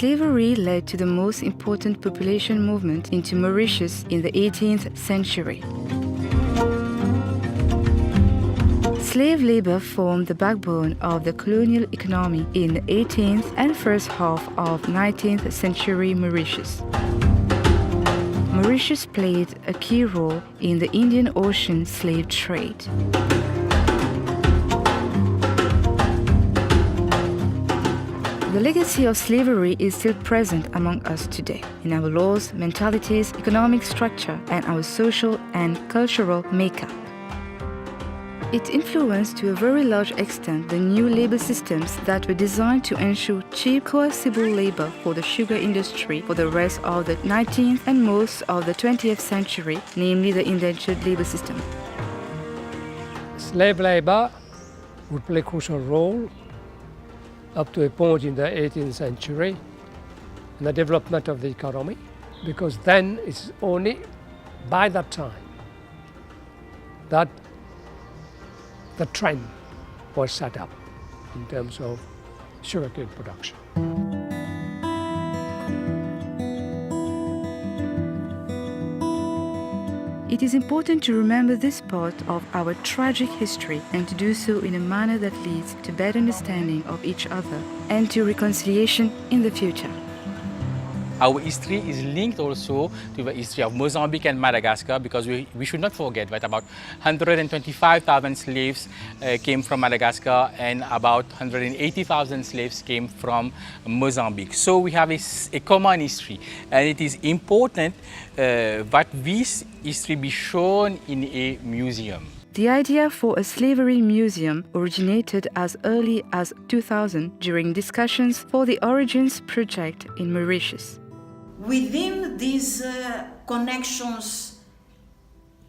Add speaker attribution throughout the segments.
Speaker 1: Slavery led to the most important population movement into Mauritius in the 18th century. Slave labor formed the backbone of the colonial economy in the 18th and first half of 19th century Mauritius. Mauritius played a key role in the Indian Ocean slave trade. The legacy of slavery is still present among us today, in our laws, mentalities, economic structure, and our social and cultural makeup. It influenced to a very large extent the new labor systems that were designed to ensure cheap, coercible labor for the sugar industry for the rest of the 19th and most of the 20th century, namely the indentured labor system.
Speaker 2: Slave labor would play a crucial role up to a point in the 18th century in the development of the economy, because then it's only by that time that the trend was set up in terms of sugarcane production.
Speaker 1: It is important to remember this part of our tragic history and to do so in a manner that leads to better understanding of each other and to reconciliation in the future.
Speaker 3: Our history is linked also to the history of Mozambique and Madagascar, because we should not forget that about 125,000 slaves came from Madagascar and about 180,000 slaves came from Mozambique. So we have a common history, and it is important that this history be shown in a museum.
Speaker 1: The idea for a slavery museum originated as early as 2000 during discussions for the Origins project in Mauritius.
Speaker 4: Within these Connections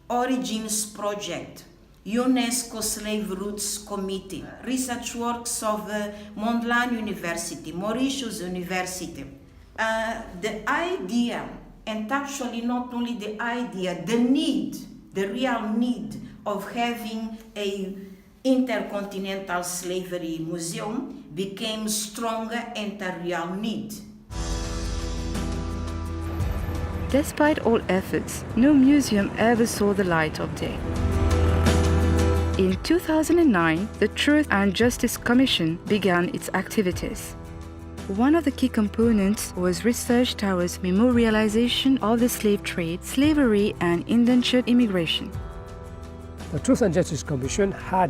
Speaker 4: Origins project, UNESCO Slave Routes Committee, research works of Mondlane University, Mauritius University, the idea, and actually not only the idea, the need, the real need of having an Intercontinental Slavery Museum became stronger and a real need.
Speaker 1: Despite all efforts, no museum ever saw the light of day. In 2009, the Truth and Justice Commission began its activities. One of the key components was research towards memorialization of the slave trade, slavery, and indentured immigration.
Speaker 2: The Truth and Justice Commission had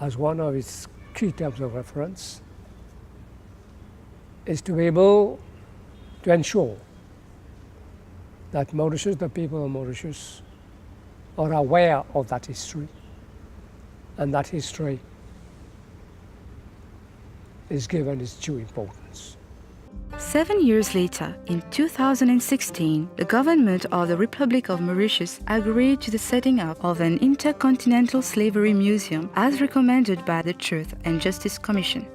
Speaker 2: as one of its key terms of reference is to be able to ensure that Mauritius, the people of Mauritius, are aware of that history, and that history is given its due importance.
Speaker 1: 7 years later, in 2016, the government of the Republic of Mauritius agreed to the setting up of an Intercontinental Slavery Museum as recommended by the Truth and Justice Commission.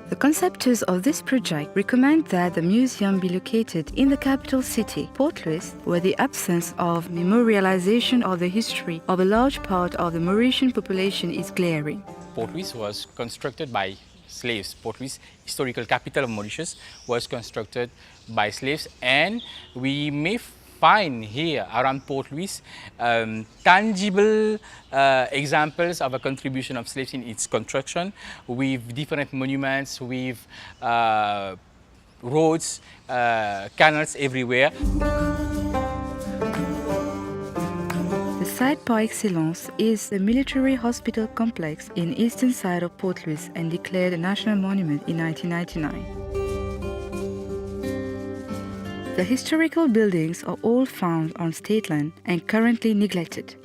Speaker 1: The conceptors of this project recommend that the museum be located in the capital city, Port Louis, where the absence of memorialization of the history of a large part of the Mauritian population is glaring.
Speaker 3: Port Louis was constructed by slaves. Port Louis, historical capital of Mauritius, was constructed by slaves, and we may find here around Port Louis tangible examples of a contribution of slaves in its construction, with different monuments, with roads, canals everywhere.
Speaker 1: The site par excellence is the military hospital complex in eastern side of Port Louis and declared a national monument in 1999. The historical buildings are all found on state land and currently neglected.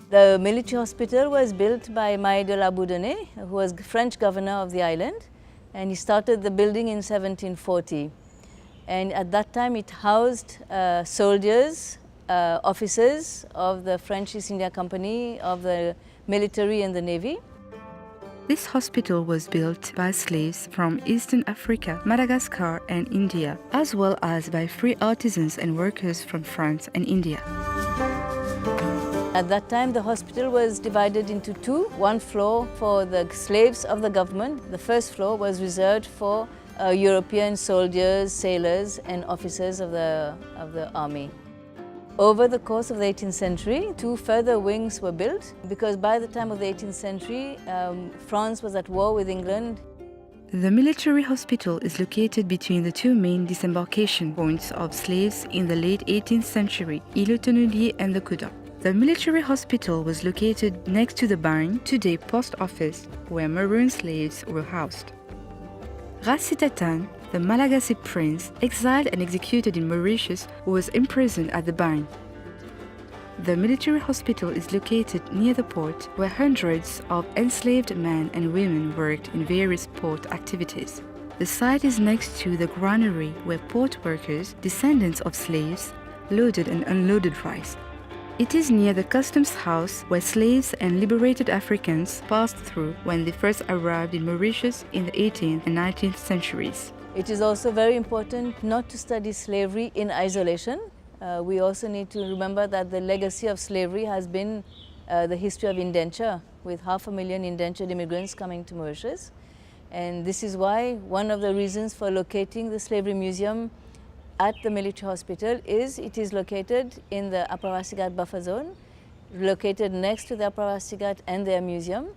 Speaker 5: The military hospital was built by Maï de la Bourdonnais, who was French governor of the island, and he started the building in 1740. And at that time it housed soldiers, officers of the French East India Company, of the military and the navy.
Speaker 1: This hospital was built by slaves from Eastern Africa, Madagascar and India, as well as by free artisans and workers from France and India.
Speaker 5: At that time, the hospital was divided into two. One floor for the slaves of the government. The first floor was reserved for European soldiers, sailors and officers of the army. Over the course of the 18th century, 2 further wings were built because by the time of the 18th century, France was at war with England.
Speaker 1: The military hospital is located between the 2 main disembarkation points of slaves in the late 18th century, Île-aux-Tonneliers and the Coudon. The military hospital was located next to the Bagne, today post office, where Maroon slaves were housed. Rassitatan, the Malagasy prince, exiled and executed in Mauritius, who was imprisoned at the Bagne. The military hospital is located near the port, where hundreds of enslaved men and women worked in various port activities. The site is next to the granary where port workers, descendants of slaves, loaded and unloaded rice. It is near the customs house where slaves and liberated Africans passed through when they first arrived in Mauritius in the 18th and 19th centuries.
Speaker 5: It is also very important not to study slavery in isolation. We also need to remember that the legacy of slavery has been the history of indenture, with 500,000 indentured immigrants coming to Mauritius. And this is why one of the reasons for locating the Slavery Museum at the military hospital is it is located in the Upper Rassigat buffer zone, located next to the Upper Rassigat and their museum.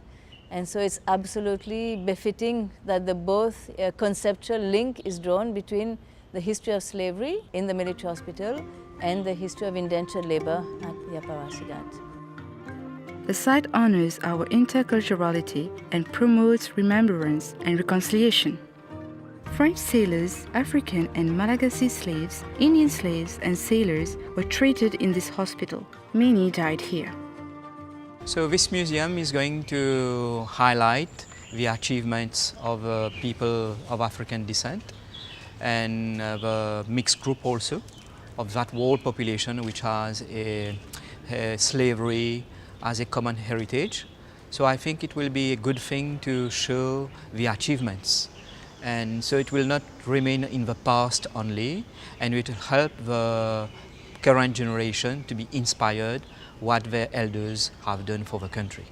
Speaker 5: And so it's absolutely befitting that the both conceptual link is drawn between the history of slavery in the military hospital and the history of indentured labor at the Upper Rassigat.
Speaker 1: The site honors our interculturality and promotes remembrance and reconciliation. French sailors, African and Malagasy slaves, Indian slaves and sailors were treated in this hospital. Many died here.
Speaker 6: So this museum is going to highlight the achievements of people of African descent and the mixed group also of that world population which has a slavery as a common heritage. So I think it will be a good thing to show the achievements, and so it will not remain in the past only, and it will help the current generation to be inspired what their elders have done for the country.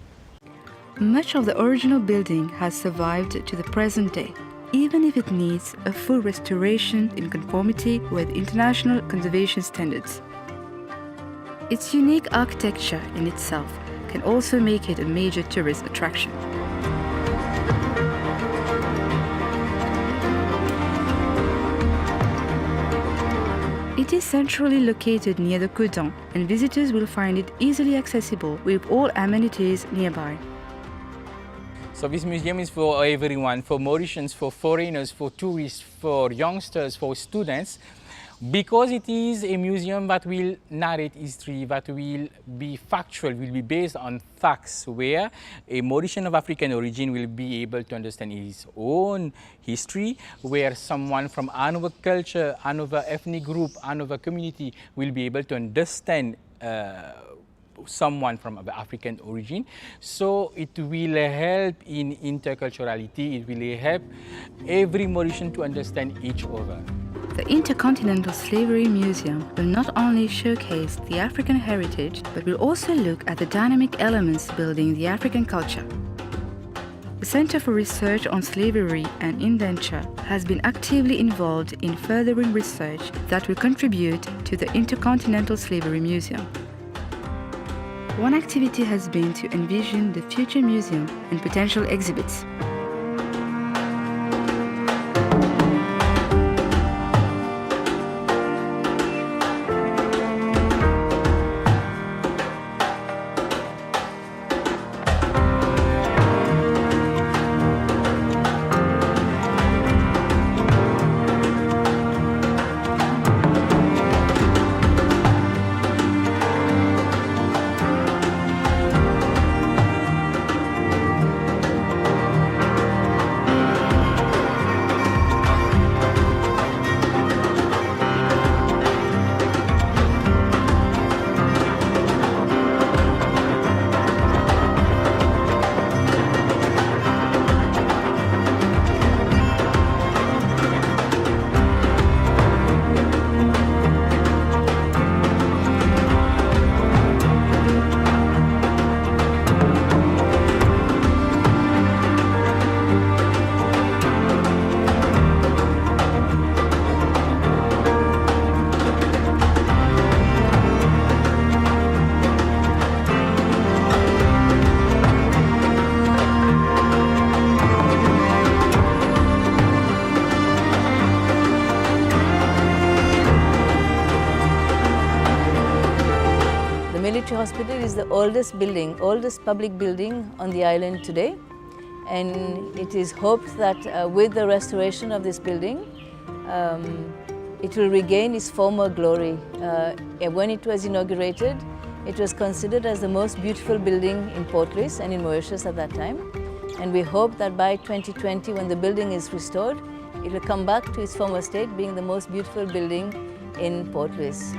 Speaker 1: Much of the original building has survived to the present day, even if it needs a full restoration in conformity with international conservation standards. Its unique architecture in itself can also make it a major tourist attraction. It is centrally located near the Coudon, and visitors will find it easily accessible with all amenities nearby.
Speaker 3: So this museum is for everyone, for Mauritians, for foreigners, for tourists, for youngsters, for students, because it is a museum that will narrate history, that will be factual, will be based on facts, where a Mauritian of African origin will be able to understand his own history, where someone from another culture, another ethnic group, another community will be able to understand someone from African origin. So it will help in interculturality, it will help every Mauritian to understand each other.
Speaker 1: The Intercontinental Slavery Museum will not only showcase the African heritage, but will also look at the dynamic elements building the African culture. The Center for Research on Slavery and Indenture has been actively involved in furthering research that will contribute to the Intercontinental Slavery Museum. One activity has been to envision the future museum and potential exhibits.
Speaker 5: Military Hospital is the oldest public building on the island today. And it is hoped that with the restoration of this building, it will regain its former glory. When it was inaugurated, it was considered as the most beautiful building in Port Louis and in Mauritius at that time. And we hope that by 2020, when the building is restored, it will come back to its former state, being the most beautiful building in Port Louis.